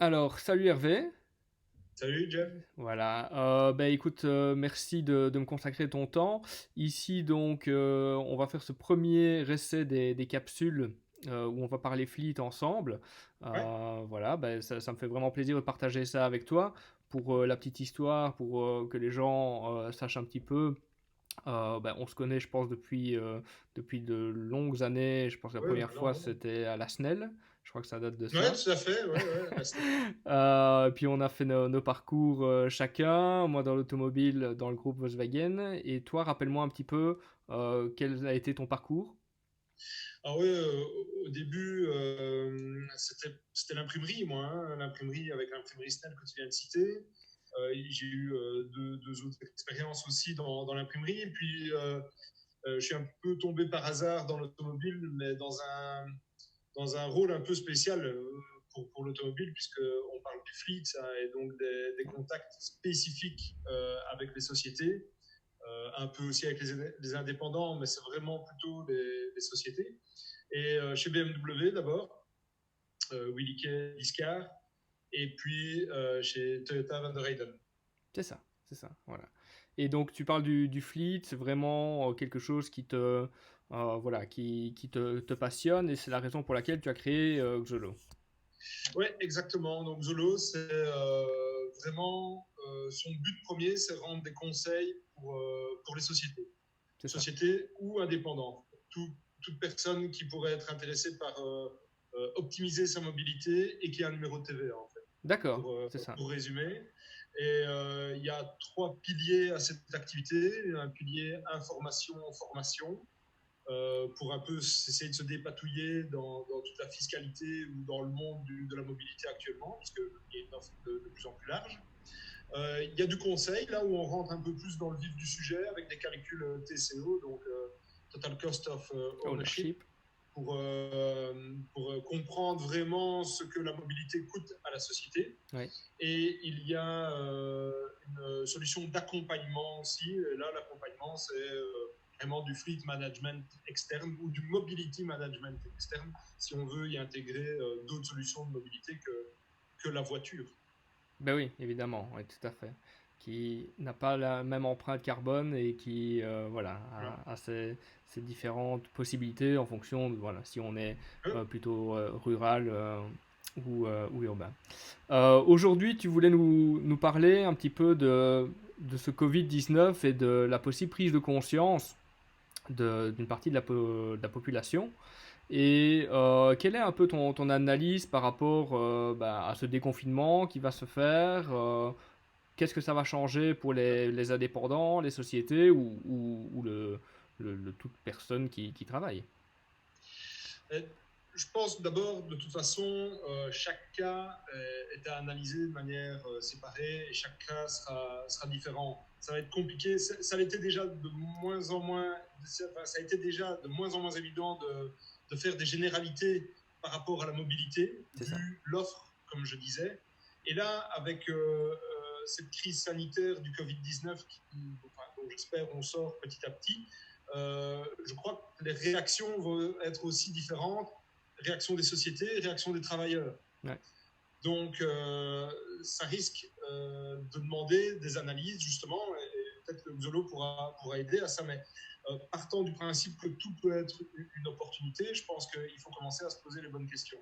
Alors, salut Hervé. Salut Jeff. Voilà. Écoute, merci de me consacrer ton temps. Ici, donc, on va faire ce premier essai des capsules où on va parler fleet ensemble. Ouais, Voilà, ça me fait vraiment plaisir de partager ça avec toi pour la petite histoire, pour que les gens sachent un petit peu. On se connaît, je pense, depuis de longues années. Je pense que la ouais, première maintenant, fois, ouais. c'était à la SNEL. Je crois que ça date de Ouais, ça. tout à fait, ouais, ouais. Puis on a fait nos parcours chacun, moi dans l'automobile, dans le groupe Volkswagen. Et toi, rappelle-moi un petit peu quel a été ton parcours. Ah ouais, au début, c'était l'imprimerie, moi, hein, l'imprimerie avec l'imprimerie Snell que tu viens de citer. J'ai eu deux autres expériences aussi dans l'imprimerie. Et puis, je suis un peu tombé par hasard dans l'automobile, mais dans un rôle un peu spécial pour l'automobile, puisqu'on parle du fleet, ça, et donc des contacts spécifiques avec les sociétés. Un peu aussi avec les indépendants, mais c'est vraiment plutôt les sociétés. Et chez BMW d'abord, Willeke Discar, et puis chez Toyota Van der Weyden. C'est ça, voilà. Et donc tu parles du fleet, c'est vraiment quelque chose voilà, qui te passionne et c'est la raison pour laquelle tu as créé Xolo. Oui, exactement. Donc Zolo, c'est vraiment son but premier, c'est rendre des conseils pour les sociétés. C'est ça. Sociétés ou indépendants. Toute personne qui pourrait être intéressée par optimiser sa mobilité et qui a un numéro de TVA, en fait, D'accord, c'est ça. pour résumer. Et il y a trois piliers à cette activité. Un pilier information-formation, pour un peu essayer de se dépatouiller dans toute la fiscalité ou dans le monde de la mobilité actuellement, puisqu'il y a une offre de plus en plus large. Il y a du conseil, là où on rentre un peu plus dans le vif du sujet, avec des calculs TCO, donc Total Cost of Ownership, Ownership. pour comprendre vraiment ce que la mobilité coûte à la société. Oui. Et il y a une solution d'accompagnement aussi. Et là, l'accompagnement, c'est vraiment du fleet management externe ou du mobility management externe, si on veut y intégrer d'autres solutions de mobilité que la voiture. Ben oui, évidemment, oui, tout à fait. Qui n'a pas la même empreinte carbone et qui voilà, Voilà. a ses différentes possibilités en fonction de voilà, si on est plutôt rural ou urbain. Aujourd'hui, tu voulais nous parler un petit peu de ce Covid-19 et de la possible prise de conscience d'une partie de la population. Et quelle est un peu ton analyse par rapport à ce déconfinement qui va se faire qu'est-ce que ça va changer pour les indépendants, les sociétés ou toute personne qui travaille. Et je pense d'abord, de toute façon, chaque cas est à analyser de manière séparée et chaque cas sera différent. Ça va être compliqué. Ça l'était déjà de moins en moins, enfin, ça a été déjà de moins en moins évident de faire des généralités par rapport à la mobilité, C'est ça. vu l'offre, comme je disais. Et là, avec cette crise sanitaire du Covid-19, enfin, dont j'espère on sort petit à petit, je crois que les réactions vont être aussi différentes. Réaction des sociétés, réaction des travailleurs. Ouais. Donc, ça risque de demander des analyses, justement, et peut-être que Xolo pourra aider à ça, mais partant du principe que tout peut être une opportunité, je pense qu'il faut commencer à se poser les bonnes questions.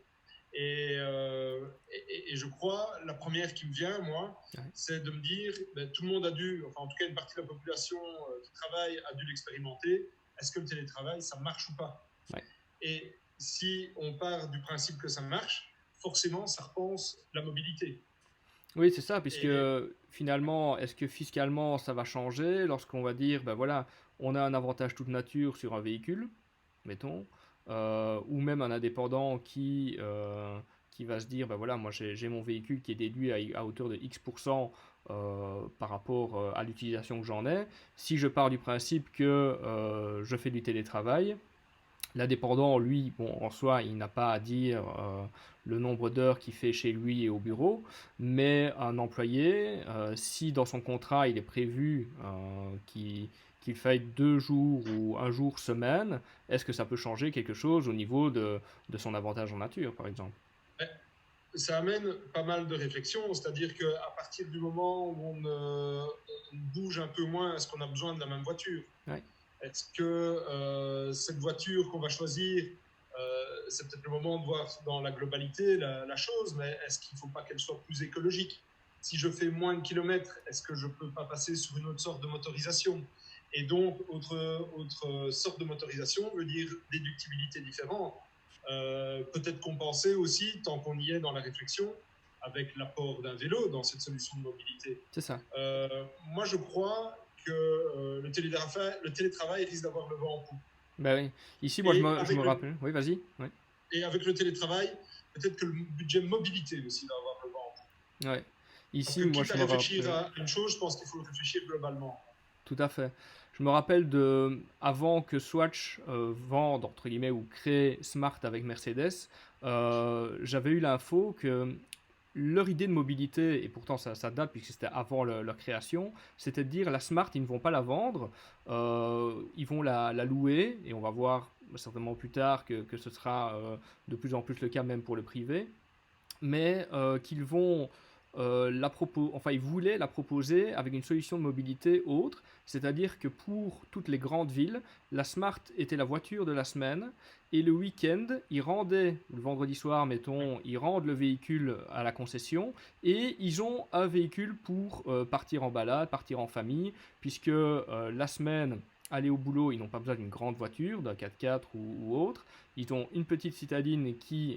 Et je crois, la première qui me vient, moi, Ouais. c'est de me dire, ben, tout le monde a dû, enfin en tout cas une partie de la population qui travaille a dû l'expérimenter. Est-ce que le télétravail, ça marche ou pas? Ouais. Et si on part du principe que ça marche, forcément, ça repense la mobilité. Oui, c'est ça, puisque Et finalement, est-ce que fiscalement ça va changer lorsqu'on va dire, ben voilà, on a un avantage toute nature sur un véhicule, mettons, ou même un indépendant qui va se dire, ben voilà, moi j'ai mon véhicule qui est déduit à hauteur de X% par rapport à l'utilisation que j'en ai. Si je pars du principe que je fais du télétravail, l'indépendant, lui, bon, en soi, il n'a pas à dire le nombre d'heures qu'il fait chez lui et au bureau, mais un employé, si dans son contrat il est prévu qu'il faille 2 jours ou un jour semaine, est-ce que ça peut changer quelque chose au niveau de son avantage en nature, par exemple? ça amène pas mal de réflexions, c'est-à-dire qu'à partir du moment où on bouge un peu moins, est-ce qu'on a besoin de la même voiture? Ouais, Est-ce que cette voiture qu'on va choisir, c'est peut-être le moment de voir dans la globalité la chose, mais est-ce qu'il ne faut pas qu'elle soit plus écologique? Si je fais moins de kilomètres, est-ce que je ne peux pas passer sur une autre sorte de motorisation? Et donc, autre sorte de motorisation veut dire déductibilité différente. Peut-être compenser aussi, tant qu'on y est dans la réflexion, avec l'apport d'un vélo dans cette solution de mobilité. c'est ça. Moi, je crois que le télétravail risque d'avoir le vent en poupe. Bah oui. Ici, moi, Et je me avec le, rappelle. Oui, vas-y. Ouais. et avec le télétravail, peut-être que le budget mobilité aussi va avoir le vent en poupe. Ouais. Parce Ici, que moi, quitte je à me réfléchir rappelle. à une chose, je pense qu'il faut réfléchir globalement. Tout à fait. Je me rappelle de, avant que Swatch vende, entre guillemets, ou crée Smart avec Mercedes, j'avais eu l'info que leur idée de mobilité, et pourtant ça date puisque c'était avant leur création, c'était de dire la Smart, ils ne vont pas la vendre, ils vont la louer, et on va voir certainement plus tard que ce sera de plus en plus le cas même pour le privé, mais qu'ils vont enfin ils voulaient la proposer avec une solution de mobilité autre, c'est-à-dire que pour toutes les grandes villes, la Smart était la voiture de la semaine et le week-end, ils rendaient, le vendredi soir mettons, ils rendent le véhicule à la concession et ils ont un véhicule pour partir en balade, partir en famille, puisque la semaine, aller au boulot, ils n'ont pas besoin d'une grande voiture, d'un 4x4 ou autre. Ils ont une petite citadine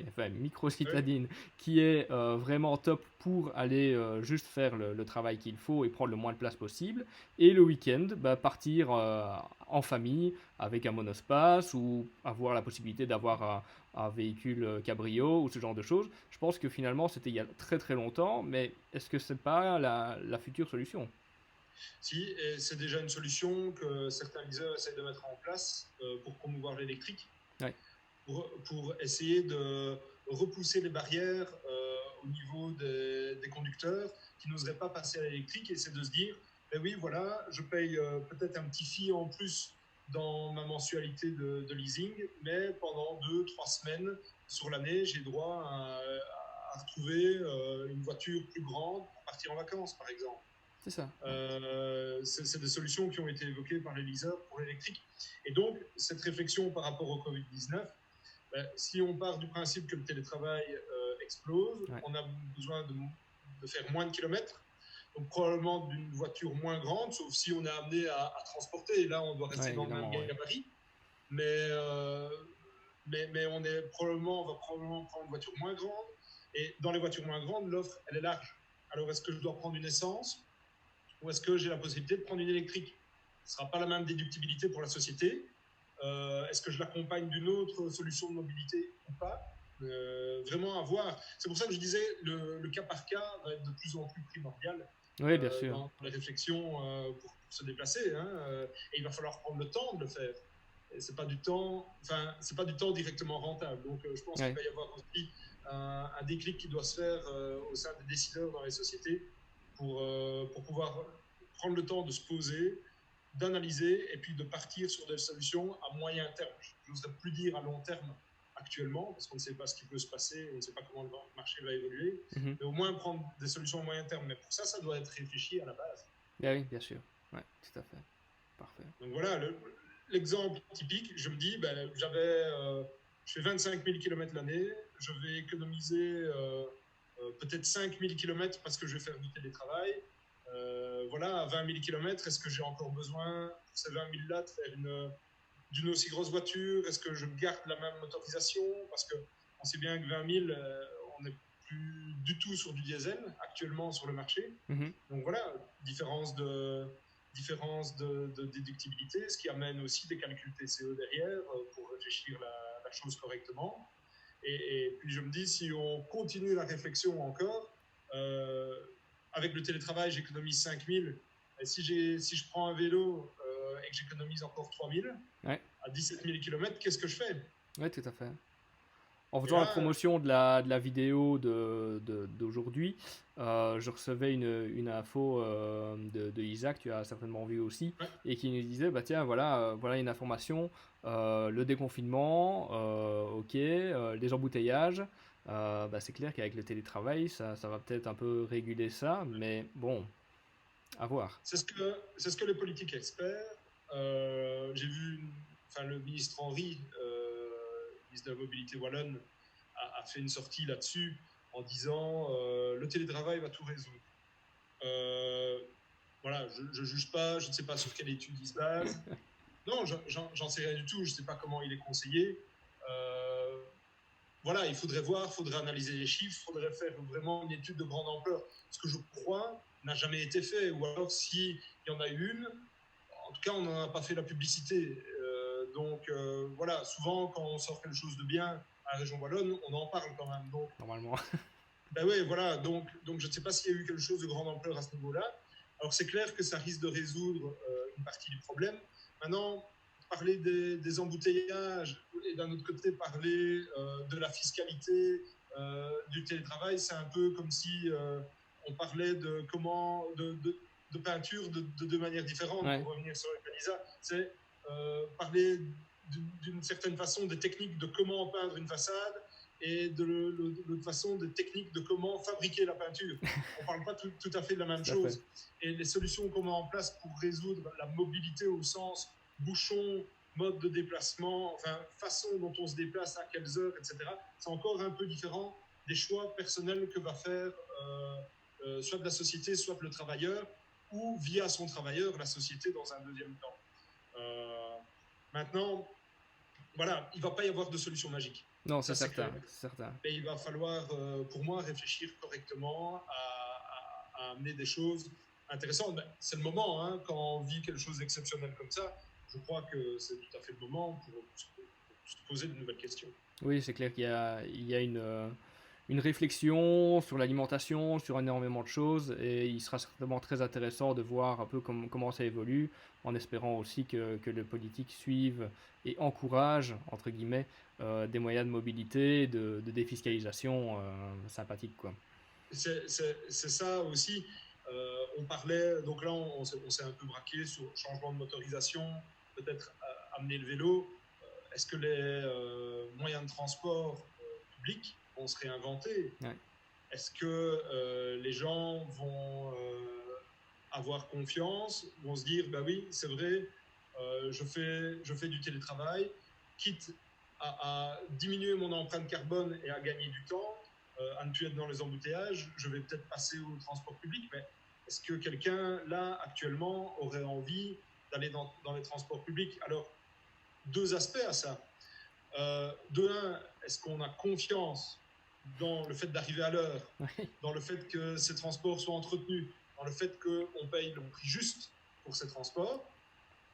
enfin Oui. micro-citadine, qui est vraiment top pour aller juste faire le travail qu'il faut et prendre le moins de place possible. Et le week-end, bah, partir en famille avec un monospace ou avoir la possibilité d'avoir un véhicule cabrio ou ce genre de choses. Je pense que finalement, c'était il y a très très longtemps, mais est-ce que c'est pas la future solution? Si, et c'est déjà une solution que certains leasers essayent de mettre en place pour promouvoir l'électrique, Ouais, pour essayer de repousser les barrières au niveau des conducteurs qui n'oseraient pas passer à l'électrique, et c'est de se dire, ben oui, voilà, je paye peut-être un petit fee en plus dans ma mensualité de leasing, mais pendant 2, 3 semaines sur l'année, j'ai droit à retrouver une voiture plus grande pour partir en vacances, par exemple. c'est ça. Ouais. C'est des solutions qui ont été évoquées par les leasers pour l'électrique. Et donc, cette réflexion par rapport au Covid-19, ben, si on part du principe que le télétravail explose, Ouais. on a besoin de faire moins de kilomètres, donc probablement d'une voiture moins grande, sauf si on est amené à transporter. Et là, on doit rester Ouais, dans le même évidemment, ouais. gabarit. Mais, mais on va probablement prendre une voiture moins grande. Et dans les voitures moins grandes, l'offre, elle est large. Alors, est-ce que je dois prendre une essence ou est-ce que j'ai la possibilité de prendre une électrique? Ce ne sera pas la même déductibilité pour la société. Est-ce que je l'accompagne d'une autre solution de mobilité ou pas? Vraiment à voir. C'est pour ça que je disais le cas par cas va être de plus en plus primordial Oui, bien sûr. dans les réflexions pour se déplacer. Hein, et il va falloir prendre le temps de le faire. C'est pas du temps, enfin, c'est pas du temps directement rentable. Donc, je pense qu'il Ouais. va y avoir aussi un déclic qui doit se faire au sein des décideurs dans les sociétés pour pouvoir prendre le temps de se poser, d'analyser et puis de partir sur des solutions à moyen terme. Je n'oserais plus dire à long terme actuellement, parce qu'on ne sait pas ce qui peut se passer, on ne sait pas comment le marché va évoluer, Mhm. mais au moins prendre des solutions à moyen terme. Mais pour ça, ça doit être réfléchi à la base. Ah oui, bien sûr. Ouais, tout à fait. Parfait. Donc voilà, l'exemple typique, je me dis, ben, je fais 25 000 km l'année, je vais économiser peut-être 5 000 km parce que je vais faire du télétravail. Voilà, à 20 000 km, est-ce que j'ai encore besoin, pour ces 20 000 là, de faire d'une aussi grosse voiture? Est-ce que je garde la même motorisation? Parce qu'on sait bien que 20 000, on n'est plus du tout sur du diesel actuellement sur le marché. Mhm. Donc voilà, différence de déductibilité, ce qui amène aussi des calculs TCE derrière pour réfléchir la chose correctement. Et puis je me dis, si on continue la réflexion encore, euh, avec le télétravail, j'économise 5 000. Et si je prends un vélo et que j'économise encore 3 000, Ouais. à 17 000 km, qu'est-ce que je fais? Ouais, tout à fait. En Et faisant la là, promotion de la vidéo d'aujourd'hui, je recevais une info de Isaac, tu as certainement vu aussi, ouais, et qui nous disait, bah tiens, voilà, voilà une information, le déconfinement, ok, les embouteillages. c'est clair qu'avec le télétravail, ça va peut-être un peu réguler ça, mais bon, à voir. C'est ce que les politiques espèrent. J'ai vu, enfin, le ministre Henry, ministre de la Mobilité wallonne, a fait une sortie là-dessus en disant le télétravail va tout résoudre. Euh, voilà, je ne juge pas, je ne sais pas sur quelle étude il se base. Non, j'en sais rien du tout, je ne sais pas comment il est conseillé. Euh, voilà, il faudrait voir, il faudrait analyser les chiffres, il faudrait faire vraiment une étude de grande ampleur. Ce que je crois n'a jamais été fait, ou alors s'il y en a eu une, en tout cas, on n'en a pas fait la publicité. Donc voilà, souvent quand on sort quelque chose de bien à la région wallonne, on en parle quand même. Donc, Normalement. ben ouais, voilà, donc je ne sais pas s'il y a eu quelque chose de grande ampleur à ce niveau-là. Alors c'est clair que ça risque de résoudre une partie du problème. Maintenant, parler des embouteillages et d'un autre côté parler de la fiscalité du télétravail, c'est un peu comme si on parlait de peinture de deux manières différentes, Ouais, pour revenir sur Elisa. C'est parler d'une certaine façon des techniques de comment peindre une façade et de l'autre façon des techniques de comment fabriquer la peinture. On ne parle pas tout à fait de la même tout à fait. chose. Et les solutions qu'on met en place pour résoudre la mobilité au sens bouchon, mode de déplacement, enfin, façon dont on se déplace, à quelles heures, etc., c'est encore un peu différent des choix personnels que va faire soit de la société, soit le travailleur, ou via son travailleur, la société dans un deuxième temps. Maintenant, voilà, il ne va pas y avoir de solution magique. Non, c'est Ça, c'est certain, clair. c'est certain. Mais il va falloir, pour moi, réfléchir correctement à amener des choses intéressantes. Ben, c'est le moment, hein, quand on vit quelque chose d'exceptionnel comme ça, je crois que c'est tout à fait le moment pour se poser de nouvelles questions. Oui, c'est clair qu'il y a une réflexion sur l'alimentation, sur énormément de choses, et il sera certainement très intéressant de voir un peu comment ça évolue, en espérant aussi que les politiques suivent et encouragent, entre guillemets, des moyens de mobilité, de défiscalisation sympathiques, quoi. C'est ça aussi. On parlait, donc là, on s'est un peu braqué sur le changement de motorisation, peut-être amener le vélo. Est-ce que les moyens de transport publics vont se réinventer? Ouais. Est-ce que les gens vont avoir confiance, vont se dire, bah oui, c'est vrai, je fais du télétravail, quitte à diminuer mon empreinte carbone et à gagner du temps, à ne plus être dans les embouteillages, je vais peut-être passer au transport public, mais est-ce que quelqu'un, là, actuellement, aurait envie d'aller dans les transports publics? Alors, deux aspects à ça. De un, est-ce qu'on a confiance dans le fait d'arriver à l'heure, dans le fait que ces transports soient entretenus, dans le fait qu'on paye le prix juste pour ces transports?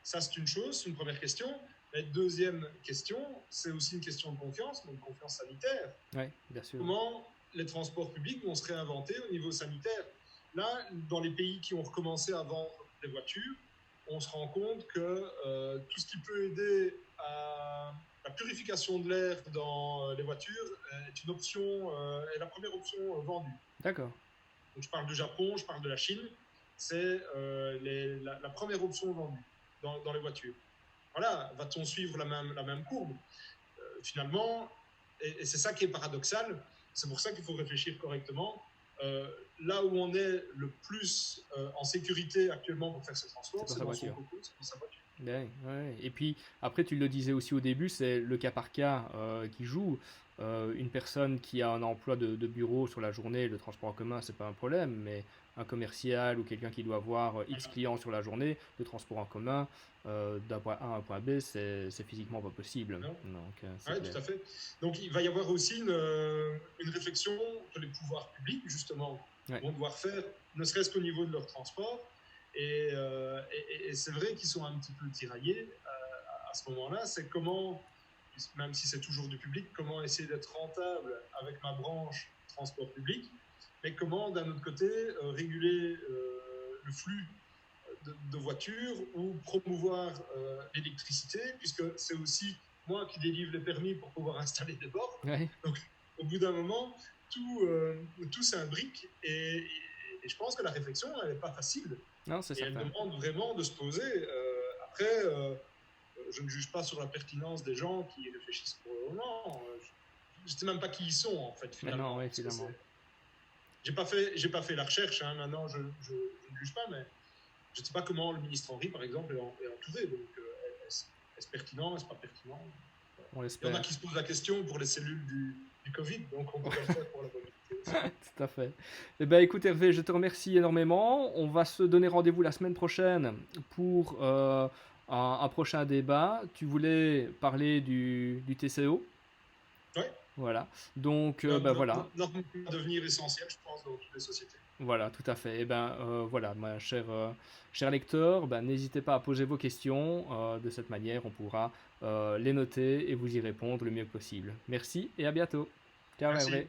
Ça, c'est une chose, c'est une première question. La deuxième question, c'est aussi une question de confiance, mais une confiance sanitaire. Ouais, bien sûr. Comment les transports publics vont se réinventer au niveau sanitaire? Là, dans les pays qui ont recommencé à vendre des voitures, on se rend compte que tout ce qui peut aider à la purification de l'air dans les voitures est une option, est la première option vendue. D'accord. Donc, je parle du Japon, je parle de la Chine, c'est la première option vendue dans les voitures. Voilà, va-t-on suivre la même courbe? Finalement, et c'est ça qui est paradoxal, c'est pour ça qu'il faut réfléchir correctement. Là où on est le plus en sécurité actuellement pour faire ce C'est transport, pour c'est sa dans son voiture. coco, c'est dans sa voiture. Ouais, ouais. Et puis après, tu le disais aussi au début, c'est le cas par cas qui joue. Une personne qui a un emploi de bureau sur la journée, le transport en commun, c'est pas un problème, mais un commercial ou quelqu'un qui doit avoir X Voilà. clients sur la journée, le transport en commun, d'un point A à un point B, c'est physiquement pas possible. Non. Donc, c'est Oui, clair. tout à fait. Donc, il va y avoir aussi une réflexion que les pouvoirs publics, justement, Ouais, vont devoir faire, ne serait-ce qu'au niveau de leur transport. Et c'est vrai qu'ils sont un petit peu tiraillés à ce moment-là. C'est comment, même si c'est toujours du public, comment essayer d'être rentable avec ma branche transport public, mais comment, d'un autre côté, réguler le flux de voitures ou promouvoir l'électricité, puisque c'est aussi moi qui délivre les permis pour pouvoir installer des bornes. ouais. Donc, au bout d'un moment, tout s'imbrique et je pense que la réflexion, elle n'est pas facile Non, c'est et elle certain. demande vraiment de se poser. Après, je ne juge pas sur la pertinence des gens qui réfléchissent pour le moment. je sais même pas qui ils sont, en fait, Mais finalement. non, oui, finalement. J'ai pas fait la recherche, hein, maintenant je ne juge pas, mais je ne sais pas comment le ministre Henry, par exemple, est entouré. Donc, est-ce pertinent, est-ce pas pertinent? On Il y en l'espère. a qui se posent la question pour les cellules du Covid, donc on peut le faire pour la mobilité aussi. Tout à fait. Eh ben, écoute Hervé, je te remercie énormément. On va se donner rendez-vous la semaine prochaine pour un prochain débat. Tu voulais parler du TCO. Oui, Voilà. Donc, notre voilà. norme va devenir essentielle, je pense, dans toutes les sociétés. Voilà, tout à fait. Et ben voilà, ma cher lecteur, ben, n'hésitez pas à poser vos questions. De cette manière, on pourra les noter et vous y répondre le mieux possible. Merci et à bientôt. Ciao Merci. Hervé.